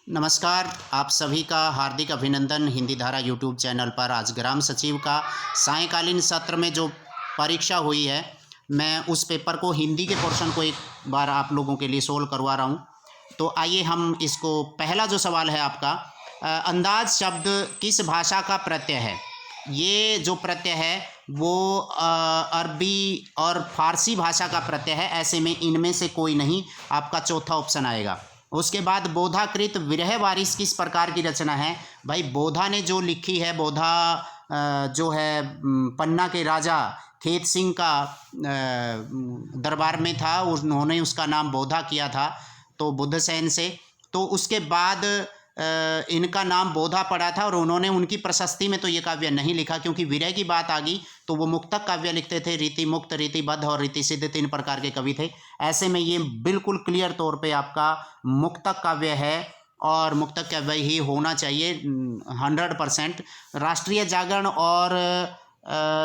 नमस्कार, आप सभी का हार्दिक अभिनंदन हिंदी धारा यूट्यूब चैनल पर। आज ग्राम सचिव का सायंकालीन सत्र में जो परीक्षा हुई है, मैं उस पेपर को हिंदी के पोर्शन को एक बार आप लोगों के लिए सोल्व करवा रहा हूँ। तो आइए हम इसको, पहला जो सवाल है आपका, अंदाज शब्द किस भाषा का प्रत्यय है? ये जो प्रत्यय है वो अरबी और फारसी भाषा का प्रत्यय है। ऐसे में इनमें से कोई नहीं, आपका चौथा ऑप्शन आएगा। उसके बाद बोधाकृत विरह वारिस किस प्रकार की रचना है? भाई बोधा ने जो लिखी है, बोधा जो है पन्ना के राजा खेत सिंह का दरबार में था, उन्होंने उसका नाम बोधा किया था, तो बुद्धसेन से। तो उसके बाद इनका नाम बोधा पड़ा था और उन्होंने उनकी प्रशस्ति में तो ये काव्य नहीं लिखा, क्योंकि विरह की बात आ गई तो वो मुक्तक काव्य लिखते थे। रीति मुक्त, रीतिबद्ध और रीति सिद्ध 3 प्रकार के कवि थे। ऐसे में ये बिल्कुल क्लियर तौर पे आपका मुक्तक काव्य है और मुक्तक काव्य ही होना चाहिए 100%। राष्ट्रीय जागरण और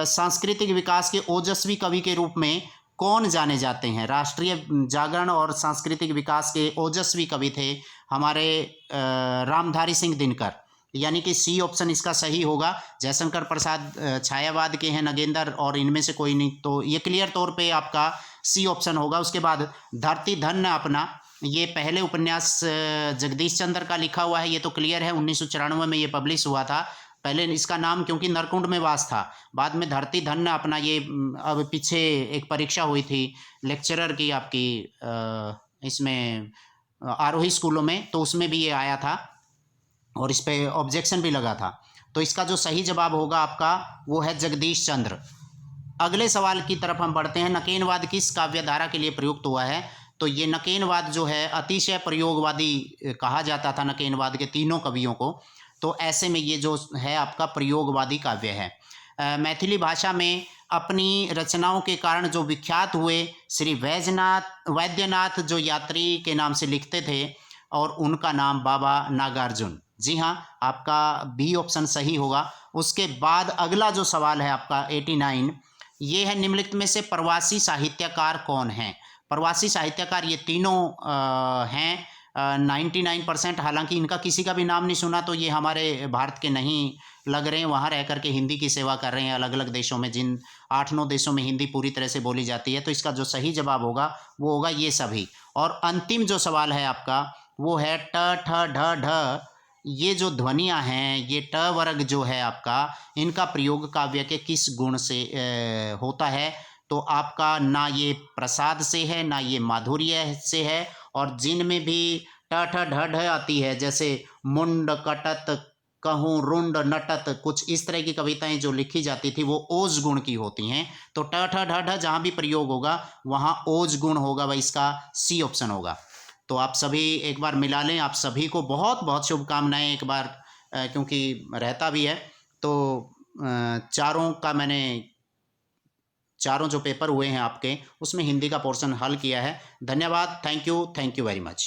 सांस्कृतिक विकास के ओजस्वी कवि के रूप में कौन जाने जाते हैं? राष्ट्रीय जागरण और सांस्कृतिक विकास के ओजस्वी कवि थे हमारे रामधारी सिंह दिनकर, यानी कि सी ऑप्शन इसका सही होगा। जयशंकर प्रसाद छायावाद के हैं, नगेंद्र और इनमें से कोई नहीं, तो ये क्लियर तौर पे आपका सी ऑप्शन होगा। उसके बाद धरती धन्य अपना, ये पहले उपन्यास जगदीश चंद्र का लिखा हुआ है, ये तो क्लियर है। 1994 में ये पब्लिश हुआ था। पहले इसका नाम क्योंकि नरकुंड में वास था, बाद में धरती धन्य अपना, ये अब पीछे एक परीक्षा हुई थी लेक्चरर की आपकी इसमें आरोही स्कूलों में, तो उसमें भी ये आया था और इस पे ऑब्जेक्शन भी लगा था। तो इसका जो सही जवाब होगा आपका वो है जगदीश चंद्र। अगले सवाल की तरफ हम बढ़ते हैं। नकेनवाद किस काव्यधारा के लिए प्रयुक्त हुआ है? तो ये नकेनवाद जो है अतिशय प्रयोगवादी कहा जाता था नकेनवाद के तीनों कवियों को। तो ऐसे में ये जो है आपका प्रयोगवादी काव्य है। मैथिली भाषा में अपनी रचनाओं के कारण जो विख्यात हुए श्री वैद्यनाथ जो यात्री के नाम से लिखते थे, और उनका नाम बाबा नागार्जुन। जी हाँ, आपका बी ऑप्शन सही होगा। उसके बाद अगला जो सवाल है आपका 89, ये है निम्नलिखित में से प्रवासी साहित्यकार कौन हैं? प्रवासी साहित्यकार ये तीनों हैं 99%। हालांकि इनका किसी का भी नाम नहीं सुना, तो ये हमारे भारत के नहीं लग रहे हैं, वहाँ रह करके हिंदी की सेवा कर रहे हैं अलग अलग देशों में, जिन 8-9 देशों में हिंदी पूरी तरह से बोली जाती है। तो इसका जो सही जवाब होगा वो होगा ये सभी। और अंतिम जो सवाल है आपका वो है ट ठ ढ ढ, ये जो ध्वनियाँ हैं, ये ट वर्ग जो है आपका, इनका प्रयोग काव्य के किस गुण से होता है? तो आपका ना ये प्रसाद से है, ना ये माधुर्य से है, और जिनमें भी ट ठ ढ ढ आती है, जैसे मुंड कटत कहूँ रुंड नटत, कुछ इस तरह की कविताएं जो लिखी जाती थी वो ओज गुण की होती हैं। तो ट ठ ढ ढ जहाँ भी प्रयोग होगा वहाँ ओज गुण होगा, वह इसका सी ऑप्शन होगा। तो आप सभी एक बार मिला लें। आप सभी को बहुत बहुत शुभकामनाएं एक बार, क्योंकि रहता भी है। तो चारों का मैंने, चारों जो पेपर हुए हैं आपके, उसमें हिंदी का पोर्शन हल किया है। धन्यवाद, थैंक यू वेरी मच।